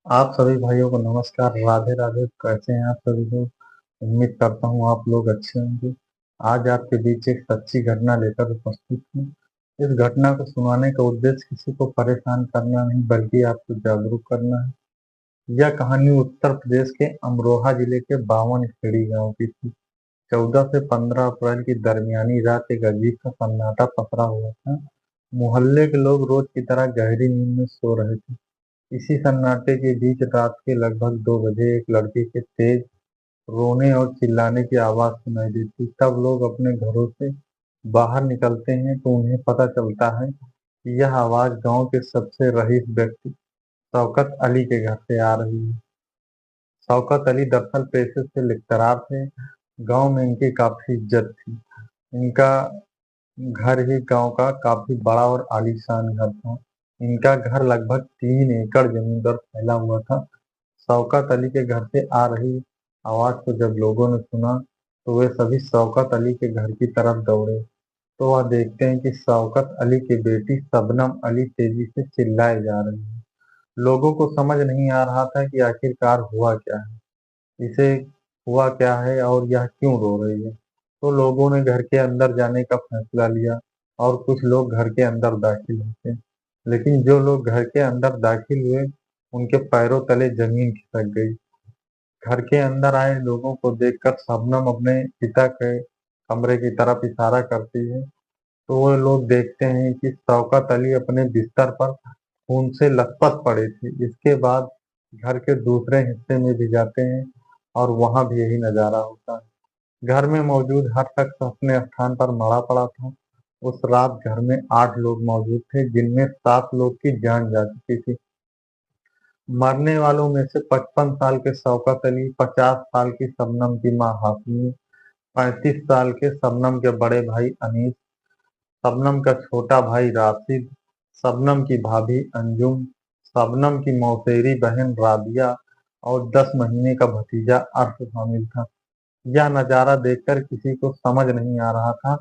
आप सभी भाइयों को नमस्कार, राधे राधे। कैसे हैं आप सभी लोग? उम्मीद करता हूँ आप लोग अच्छे होंगे। आज आपके बीच एक सच्ची घटना लेकर उपस्थित हूँ। इस घटना को सुनाने का उद्देश्य किसी को परेशान करना नहीं, बल्कि आपको जागरूक करना है। यह कहानी उत्तर प्रदेश के अमरोहा जिले के बावन खेड़ी गांव की थी। 14 से 15 अप्रैल की दरमियानी रात एक अजीब सा सन्नाटा पसरा हुआ था। मोहल्ले के लोग रोज की तरह गहरी नींद में सो रहे थे। इसी सन्नाटे के बीच रात के लगभग 2 बजे एक लड़के के तेज रोने और चिल्लाने की आवाज सुनाई देती। तब लोग अपने घरों से बाहर निकलते हैं तो उन्हें पता चलता है कि यह आवाज गांव के सबसे रईस व्यक्ति शौकत अली के घर से आ रही है। शौकत अली दरअसल पेशे से लेक्चरार थे। गांव में इनकी काफी इज्जत थी। इनका घर ही गांव का काफी बड़ा और आलीशान घर था। इनका घर लगभग 3 एकड़ जमीन पर फैला हुआ था। शौकत अली के घर से आ रही आवाज को जब लोगों ने सुना तो वे सभी शौकत अली के घर की तरफ दौड़े। तो वह देखते हैं कि शौकत अली की बेटी शबनम अली तेजी से चिल्लाए जा रही है। लोगों को समझ नहीं आ रहा था कि आखिरकार हुआ क्या है, इसे हुआ क्या है और यह क्यों रो रही है। तो लोगों ने घर के अंदर जाने का फैसला लिया और कुछ लोग घर के अंदर दाखिल हुए। लेकिन जो लोग घर के अंदर दाखिल हुए उनके पैरों तले जमीन खिसक गई। घर के अंदर आए लोगों को देखकर शबनम अपने पिता के कमरे की तरफ इशारा करती है। तो वो लोग देखते हैं कि शौकत अली अपने बिस्तर पर खून से लथपथ पड़े थे। इसके बाद घर के दूसरे हिस्से में भी जाते हैं और वहां भी यही नजारा होता है। घर में मौजूद हर शख्स अपने स्थान पर मरा पड़ा था। उस रात घर में 8 लोग मौजूद थे, जिनमें 7 लोग की जान जा चुकी थी। मरने वालों में से 55 साल के शौकत अली, 50 साल की शबनम की मां हाशमी, 35 साल के शबनम के बड़े भाई अनीस, शबनम का छोटा भाई राशिद, शबनम की भाभी अंजुम, शबनम की मौसेरी बहन राबिया और 10 महीने का भतीजा अर्श शामिल था। यह नजारा देखकर किसी को समझ नहीं आ रहा था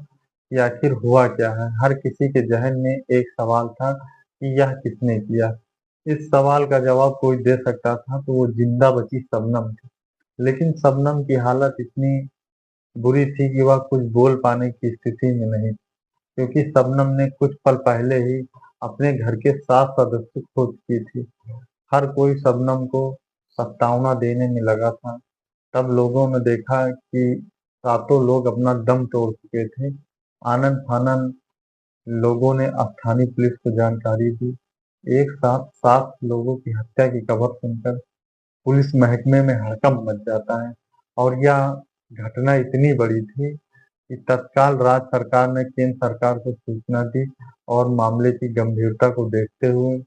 कि आखिर हुआ क्या है। हर किसी के जहन में एक सवाल था कि यह किसने किया। इस सवाल का जवाब कोई दे सकता था तो वो जिंदा बची शबनम थी। लेकिन शबनम की हालत इतनी बुरी थी कि वह कुछ बोल पाने की स्थिति में नहीं थी, क्योंकि शबनम ने कुछ पल पहले ही अपने घर के 7 सदस्य खो चुकी थी। हर कोई शबनम को सत्तावना देने में लगा था। तब लोगों ने देखा कि सातों लोग अपना दम तोड़ चुके थे। आनन फानन लोगों ने स्थानीय पुलिस को जानकारी दी। एक साथ 7 लोगों की हत्या की खबर सुनकर पुलिस महकमे में हड़कंप मच जाता है। और यह घटना इतनी बड़ी थी कि तत्काल राज्य सरकार ने केंद्र सरकार को सूचना दी और मामले की गंभीरता को देखते हुए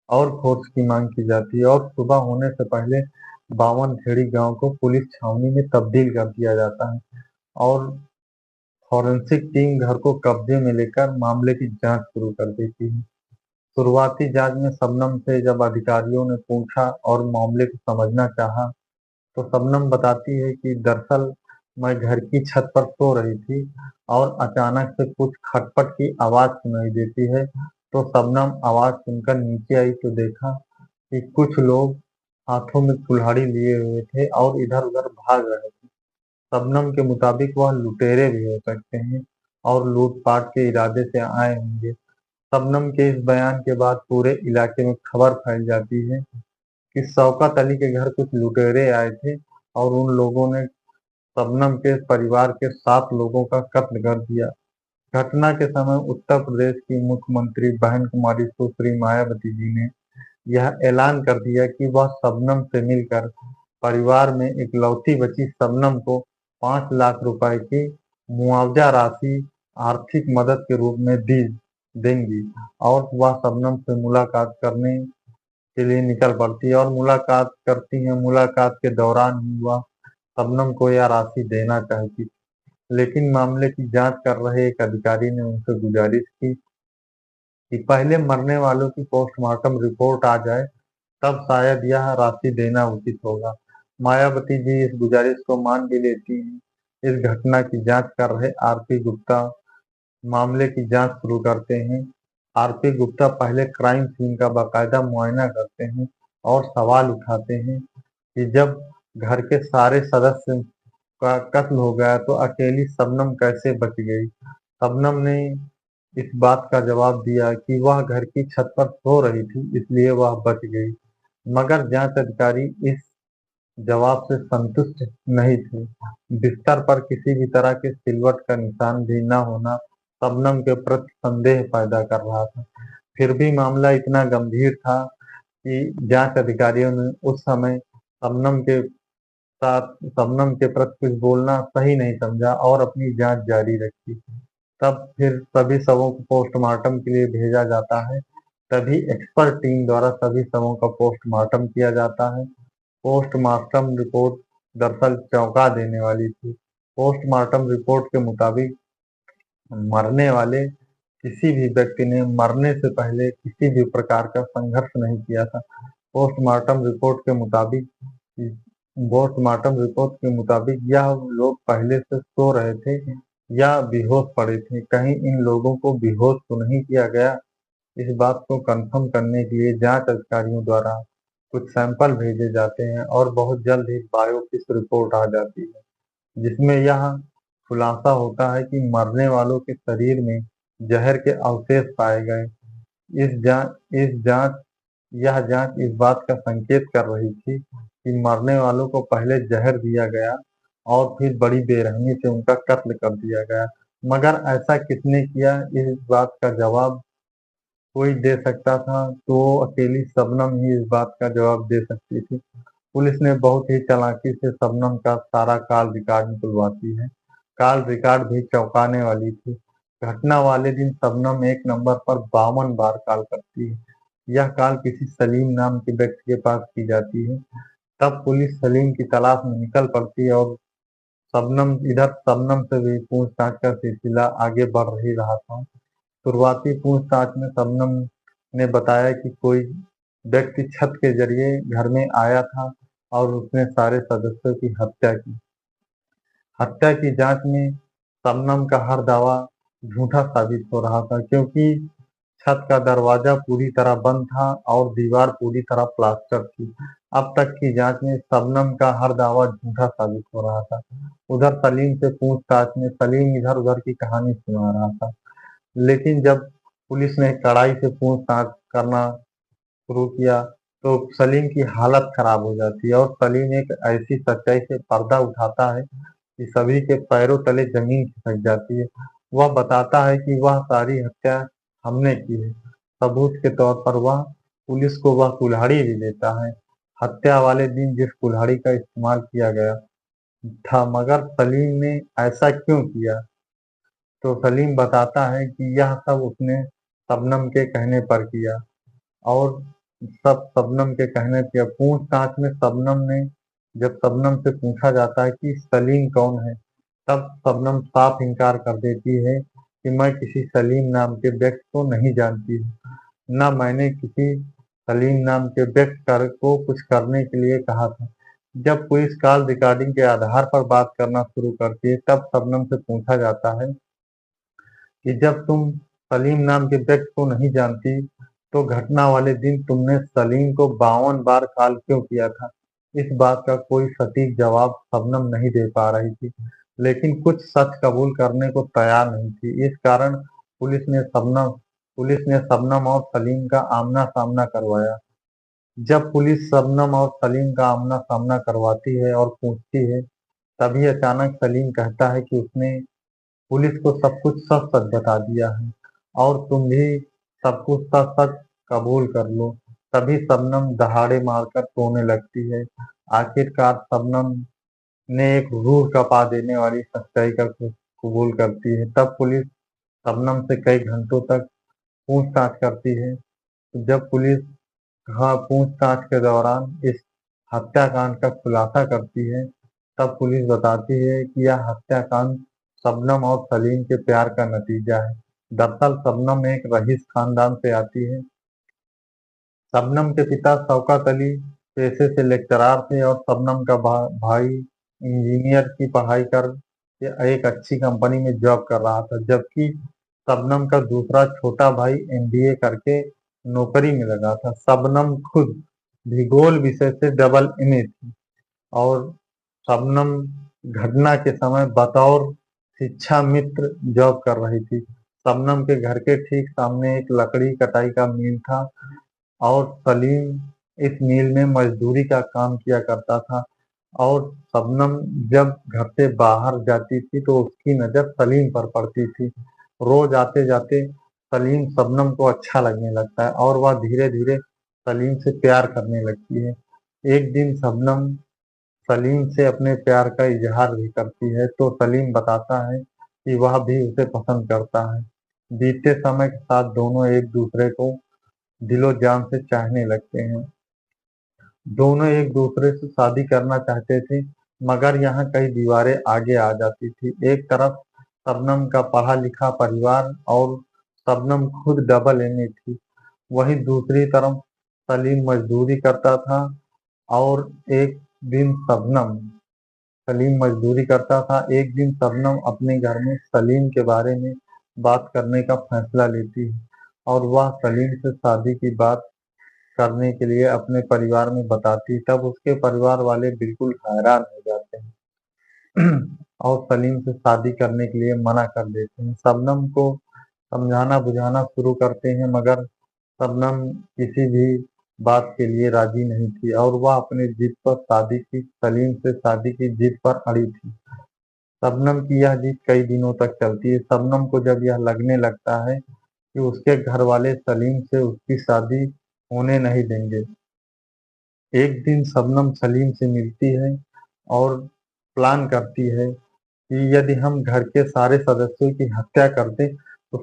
और फोर्स की मांग की जाती है और सुबह होने से पहले बावन खेड़ी गांव को पुलिस छावनी में तब्दील कर दिया जाता है और फॉरेंसिक टीम घर को कब्जे में लेकर मामले की जांच शुरू कर देती है। शुरुआती जांच में शबनम से जब अधिकारियों ने पूछा और मामले को समझना चाहा, तो शबनम बताती है कि दरअसल मैं घर की छत पर सो रही थी और अचानक से कुछ खटपट की आवाज सुनाई देती है। तो शबनम आवाज सुनकर नीचे आई तो देखा कि कुछ लोग हाथों में कुल्हाड़ी लिए हुए थे और इधर उधर भाग रहे थे। शबनम के मुताबिक वह लुटेरे भी हो सकते हैं और लूटपाट के इरादे से आए होंगे। शबनम के इस बयान के बाद पूरे इलाके में खबर फैल जाती है कि शौकत अली के घर कुछ लुटेरे आए थे और उन लोगों ने शबनम के परिवार के 7 लोगों का कत्ल कर दिया। घटना के समय उत्तर प्रदेश की मुख्यमंत्री बहन कुमारी सुश्री मायावती जी ने यह ऐलान कर दिया कि वह शबनम से मिलकर परिवार में इकलौती बची शबनम को 5 लाख रुपए की मुआवजा राशि आर्थिक मदद के रूप में दी देंगी। और वह शबनम से मुलाकात करने के लिए निकल पड़ती है और मुलाकात करती है। मुलाकात के दौरान ही वह शबनम को यह राशि देना चाहती थी। लेकिन मामले की जांच कर रहे एक अधिकारी ने उनसे गुजारिश की कि पहले मरने वालों की पोस्टमार्टम रिपोर्ट आ जाए, तब शायद यह राशि देना उचित होगा। मायावती जी इस गुजारिश को मान भी लेती हैं। इस घटना की जांच कर रहे आरपी गुप्ता मामले की जांच शुरू करते हैं। आरपी गुप्ता पहले क्राइम सीन का बाकायदा मुआयना करते हैं और सवाल उठाते हैं कि जब घर के सारे सदस्य का कत्ल हो गया तो अकेली शबनम कैसे बच गई। शबनम ने इस बात का जवाब दिया कि वह घर की छत पर सो रही थी, इसलिए वह बच गई। मगर जांच अधिकारी इस जवाब से संतुष्ट नहीं थे। बिस्तर पर किसी भी तरह के सिलवट का निशान भी न होना शबनम के प्रति संदेह पैदा कर रहा था। फिर भी मामला इतना गंभीर था कि जांच अधिकारियों ने उस समय शबनम के प्रति कुछ बोलना सही नहीं समझा और अपनी जांच जारी रखी। तब फिर सभी शवों को पोस्टमार्टम के लिए भेजा जाता है। तभी एक्सपर्ट टीम द्वारा सभी शवों का पोस्टमार्टम किया जाता है। पोस्टमार्टम रिपोर्ट दरअसल चौंका देने वाली थी। पोस्टमार्टम रिपोर्ट के मुताबिक मरने वाले किसी भी व्यक्ति ने मरने से पहले किसी भी प्रकार का संघर्ष नहीं किया था। पोस्टमार्टम रिपोर्ट के मुताबिक पोस्टमार्टम रिपोर्ट के मुताबिक यह लोग पहले से सो रहे थे या बेहोश पड़े थे। कहीं इन लोगों को बेहोश तो नहीं किया गया। इस बात को कंफर्म करने के लिए जांच अधिकारियों द्वारा कुछ सैंपल भेजे जाते हैं और बहुत जल्द ही बायोप्सी रिपोर्ट आ जाती है, जिसमें यह खुलासा होता है कि मरने वालों के शरीर में जहर के अवशेष पाए गए। इस जांच यह जांच इस बात का संकेत कर रही थी कि मरने वालों को पहले जहर दिया गया और फिर बड़ी बेरहमी से उनका कत्ल कर दिया गया। मगर ऐसा किसने किया, इस बात का जवाब कोई दे सकता था तो अकेली शबनम ही इस बात का जवाब दे सकती थी। पुलिस ने बहुत ही चालाकी से शबनम का सारा कॉल रिकॉर्ड निकलवाती है। कॉल रिकॉर्ड भी चौंकाने वाली थी। घटना वाले दिन शबनम एक नंबर पर 52 बार कॉल करती है। यह कॉल किसी सलीम नाम के व्यक्ति के पास की जाती है। तब पुलिस सलीम की तलाश में निकल पड़ती है और शबनम से भी पूछताछ का सिलसिला आगे बढ़ ही रहा था। शुरुआती पूछताछ में शबनम ने बताया कि कोई व्यक्ति छत के जरिए घर में आया था और उसने सारे सदस्यों की हत्या की। हत्या की जांच में शबनम का हर दावा झूठा साबित हो रहा था, क्योंकि छत का दरवाजा पूरी तरह बंद था और दीवार पूरी तरह प्लास्टर थी। अब तक की जांच में शबनम का हर दावा झूठा साबित हो रहा था। उधर सलीम से पूछताछ में सलीम इधर उधर की कहानी सुना रहा था। लेकिन जब पुलिस ने कड़ाई से पूछताछ करना शुरू किया तो सलीम की हालत खराब हो जाती है और सलीम एक ऐसी सच्चाई से पर्दा उठाता है कि सभी के पैरों तले जमीन खिसक जाती है। वह बताता है कि वह सारी हत्या हमने की है। सबूत के तौर पर वह पुलिस को वह कुल्हाड़ी भी देता है, हत्या वाले दिन जिस कुल्हाड़ी का इस्तेमाल किया गया था। मगर सलीम ने ऐसा क्यों किया, तो सलीम बताता है कि यह सब उसने शबनम के कहने पर किया और सब शबनम के कहने पर। पूछताछ में जब शबनम से पूछा जाता है कि सलीम कौन है, तब शबनम साफ इनकार कर देती है कि मैं किसी सलीम नाम के व्यक्ति को नहीं जानती हूँ, न मैंने किसी सलीम नाम के को कुछ करने के लिए कहा था। जब पुलिस कॉल रिकॉर्डिंग के आधार पर बात करना शुरू करती है, तब शबनम से पूछा जाता है कि जब तुम सलीम नाम के व्यक्ति को नहीं जानती तो घटना वाले दिन तुमने सलीम को 52 बार कॉल क्यों किया था। इस बात का कोई सटीक जवाब शबनम नहीं दे पा रही थी, लेकिन कुछ सच कबूल करने को तैयार नहीं थी। इस कारण पुलिस ने शबनम और सलीम का आमना सामना करवाया। जब पुलिस शबनम और सलीम का आमना सामना करवाती है और पूछती है, तभी अचानक सलीम कहता है कि उसने पुलिस को सब कुछ सच सच बता दिया है और तुम भी सब कुछ सच सच कबूल कर लो। तभी शबनम दहाड़े मारकर रोने लगती है। आखिरकार शबनम ने एक रूह कपा देने वाली सच्चाई का कबूल करती है। तब पुलिस शबनम से कई घंटों तक पूछताछ करती है। जब पुलिस पूछताछ के दौरान इस हत्याकांड का खुलासा करती है, तब पुलिस बताती है कि यह हत्याकांड शबनम और सलीम के प्यार का नतीजा है। दरअसल शबनम एक रईस खानदान से आती है। शबनम के पिता शौकत अली पेशे से लेक्चरार थे और शबनम का भाई इंजीनियर की पढ़ाई कर के एक अच्छी कंपनी में जॉब कर रहा था, जबकि शबनम का दूसरा छोटा भाई एमबीए करके नौकरी में लगा था। शबनम खुद भूगोल विषय से डबल एमए थी और शबनम घटना के समय बतौर शिक्षा मित्र जॉब कर रही थी। शबनम के घर के ठीक सामने एक लकड़ी कटाई का मिल था और सलीम इस मिल में मजदूरी का काम किया करता था। और शबनम जब घर से बाहर जाती थी तो उसकी नजर सलीम पर पड़ती थी। रोज आते जाते सलीम शबनम को अच्छा लगने लगता है और वह धीरे धीरे सलीम से प्यार करने लगती है। एक दिन शबनम सलीम से अपने प्यार का इजहार भी करती है तो सलीम बताता है कि वह भी उसे पसंद करता है। बीतते समय के साथ दोनों एक दूसरे को दिलो जान से चाहने लगते हैं। दोनों एक दूसरे से शादी करना चाहते थे मगर यहाँ कई दीवारें आगे आ जाती थी। एक तरफ शबनम का पढ़ा लिखा परिवार और शबनम खुद डबल एमए थी। वहीं दूसरी तरफ सलीम मजदूरी करता था और एक दिन शबनम सलीम मजदूरी करता था। एक दिन शबनम अपने घर में सलीम के बारे में बात करने का फैसला लेती है और वह सलीम से शादी की बात करने के लिए अपने परिवार में बताती है। तब उसके परिवार वाले बिल्कुल हैरान हो जाते हैं और सलीम से शादी करने के लिए मना कर देते हैं। शबनम को समझाना बुझाना शुरू करते हैं मगर शबनम किसी भी बात के लिए राजी नहीं थी और वह अपने जिद पर शादी की सलीम से शादी की जिद पर अड़ी थी। शबनम की यह जिद कई दिनों तक चलती है। शबनम को जब यह लगने लगता है कि उसके घर वाले सलीम से उसकी शादी होने नहीं देंगे, एक दिन शबनम सलीम से मिलती है और प्लान करती है कि यदि हम घर के सारे सदस्यों की हत्या कर दें तो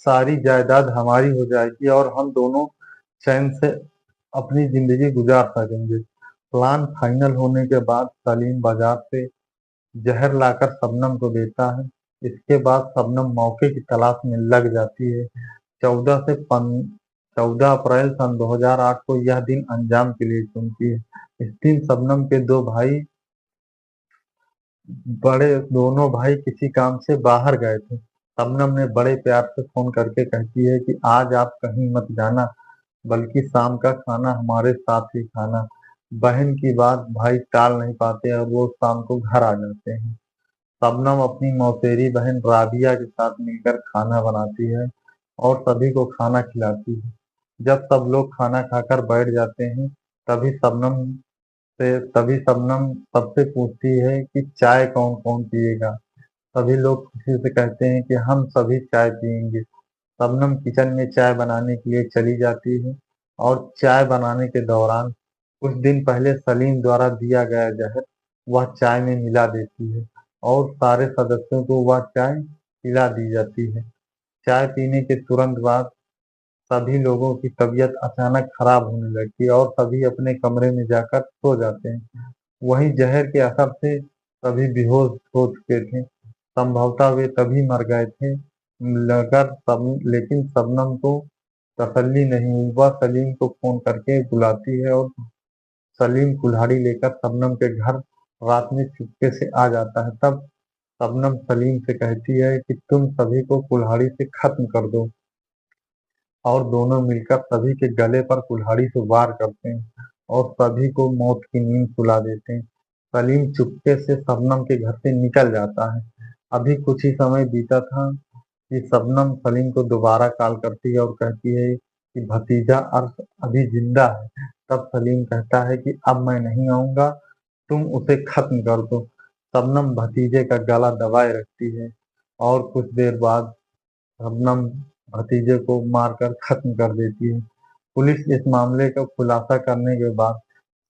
सारी जायदाद हमारी हो जाएगी और हम दोनों चैन से अपनी जिंदगी गुजार सकेंगे। प्लान फाइनल होने के बाद सलीम बाजार से जहर लाकर शबनम को देता है। इसके बाद शबनम मौके की तलाश में लग जाती है। 14 से 14 अप्रैल सन 2008 को यह दिन अंजाम के लिए चुनती है। इस दिन शबनम के दोनों भाई किसी काम से बाहर गए थे। शबनम ने बड़े प्यार से फोन करके कहती है कि आज आप कहीं मत जाना बल्कि शाम का खाना हमारे साथ ही खाना। बहन की बात भाई टाल नहीं पाते और वो शाम को घर आ जाते हैं। शबनम अपनी मौसेरी बहन राबिया के साथ मिलकर खाना बनाती है और सभी को खाना खिलाती है। जब सब लोग खाना खाकर बैठ जाते हैं तभी शबनम सबसे पूछती है कि चाय कौन कौन पिएगा। सभी लोग खुशी से कहते हैं कि हम सभी चाय पियेंगे। शबनम किचन में चाय बनाने के लिए चली जाती है और चाय बनाने के दौरान कुछ दिन पहले सलीम द्वारा दिया गया जहर वह चाय में मिला देती है और सारे सदस्यों को वह चाय पिला दी जाती है। चाय पीने के तुरंत बाद सभी लोगों की तबीयत अचानक खराब होने लगती है और सभी अपने कमरे में जाकर सो जाते हैं। वहीं जहर के असर से सभी बेहोश हो चुके थे। संभवतः वे तभी मर गए थे लेकिन शबनम को तसल्ली नहीं हुई। वह सलीम को फोन करके बुलाती है और सलीम कुल्हाड़ी लेकर शबनम के घर रात में चुपके से आ जाता है। तब शबनम सलीम से कहती है कि तुम सभी को कुल्हाड़ी से खत्म कर दो और दोनों मिलकर सभी के गले पर कुल्हाड़ी से वार करते हैं और सभी को मौत की नींद सुला देते हैं। सलीम चुपके से शबनम के घर से निकल जाता है। अभी कुछ ही समय बीता था कि शबनम सलीम को दोबारा कॉल करती है और कहती है कि भतीजा अर्श अभी जिंदा है। तब सलीम कहता है कि अब मैं नहीं आऊंगा, तुम उसे खत्म कर दो। शबनम भतीजे का गला दबाए रखती है और कुछ देर बाद शबनम भतीजे को मारकर खत्म कर देती है। पुलिस इस मामले का खुलासा करने के बाद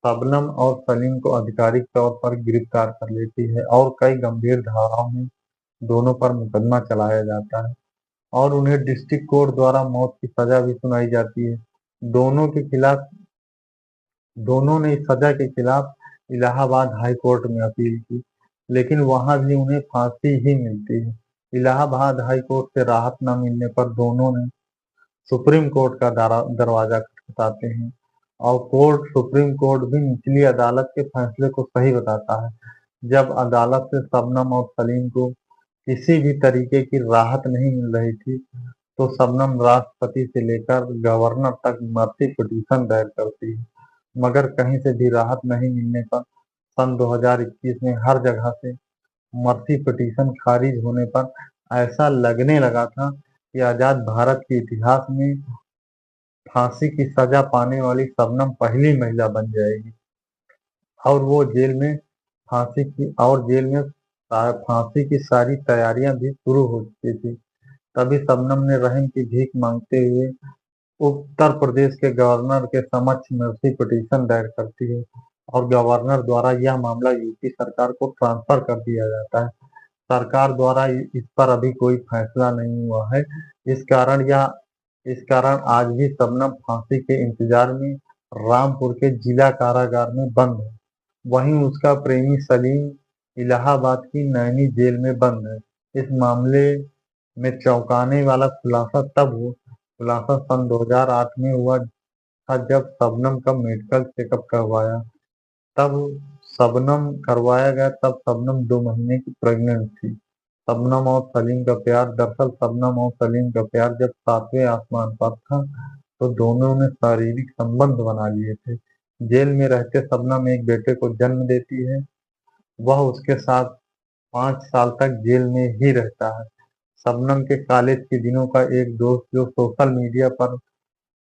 शबनम और सलीम को आधिकारिक तौर पर गिरफ्तार कर लेती है और कई गंभीर धाराओं में दोनों पर मुकदमा चलाया जाता है और उन्हें डिस्ट्रिक्ट कोर्ट द्वारा मौत की सजा भी सुनाई जाती है। दोनों के खिलाफ दोनों ने इस सजा के खिलाफ इलाहाबाद हाई कोर्ट में अपील की लेकिन वहां भी उन्हें फांसी ही मिलती है। इलाहाबाद हाई कोर्ट से राहत न मिलने पर दोनों ने सुप्रीम कोर्ट का दरवाजा खटखटाते हैं और सुप्रीम कोर्ट भी निचली अदालत के फैसले को सही बताता है। जब अदालत से शबनम और सलीम को किसी भी तरीके की राहत नहीं मिल रही थी तो शबनम राष्ट्रपति से लेकर गवर्नर तक मर्सी पिटीशन दायर करती है। मगर कहीं से भी राहत नहीं मिलने पर सन 2021 में हर जगह से मर्सी पिटीशन खारिज होने पर ऐसा लगने लगा था कि आजाद भारत के इतिहास में फांसी की सजा पाने वाली शबनम पहली महिला बन जाएगी। और वो जेल में फांसी की और जेल में फांसी की सारी तैयारियां भी शुरू हो चुकी थी। तभी शबनम ने रहम की भीख मांगते हुए उत्तर प्रदेश के गवर्नर के समक्ष मर्सी पिटीशन दायर करती है और गवर्नर द्वारा यह मामला यूपी सरकार को ट्रांसफर कर दिया जाता है। सरकार द्वारा इस पर अभी कोई फैसला नहीं हुआ है। इस कारण आज भी शबनम फांसी के इंतजार में रामपुर के जिला कारागार में बंद है। वहीं उसका प्रेमी सलीम इलाहाबाद की नैनी जेल में बंद है। इस मामले में चौंकाने वाला खुलासा सन 2008 में हुआ था, जब शबनम का मेडिकल चेकअप तब तब शबनम 2 महीने की प्रेग्नेंट थी। शबनम और सलीम का प्यार जब 7वें आसमान पर था तो दोनों ने शारीरिक संबंध बना लिए थे। जेल में रहते शबनम एक बेटे को जन्म देती है। वह उसके साथ 5 साल तक जेल में ही रहता है। शबनम के कॉलेज के दिनों का एक दोस्त जो सोशल मीडिया पर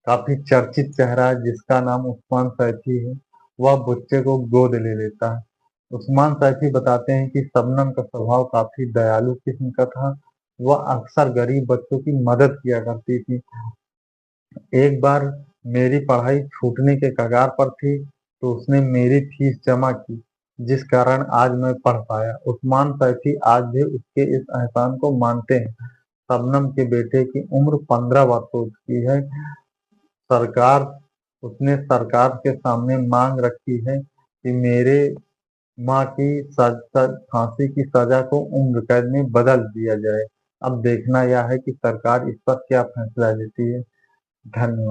काफी चर्चित चेहरा है, जिसका नाम उस्मान सैफी है, वह बच्चे को गोद ले लेता है। उस्मान सैफी बताते हैं कि शबनम का स्वभाव काफी दयालु किस्म का था। वह अक्सर गरीब बच्चों की मदद किया करती थी। एक बार मेरी पढ़ाई छूटने के कगार पर थी तो उसने मेरी फीस जमा की, जिस कारण आज मैं पढ़ पाया। उस्मान सैफी आज भी उसके इस एहसान को मानते हैं। शबनम के बेटे की उम्र 15 वर्ष हो चुकी है। सरकार उसने सरकार के सामने मांग रखी है कि मेरे मां की फांसी की सजा को उम्र कैद में बदल दिया जाए। अब देखना यह है कि सरकार इस पर क्या फैसला लेती है। धन्यवाद।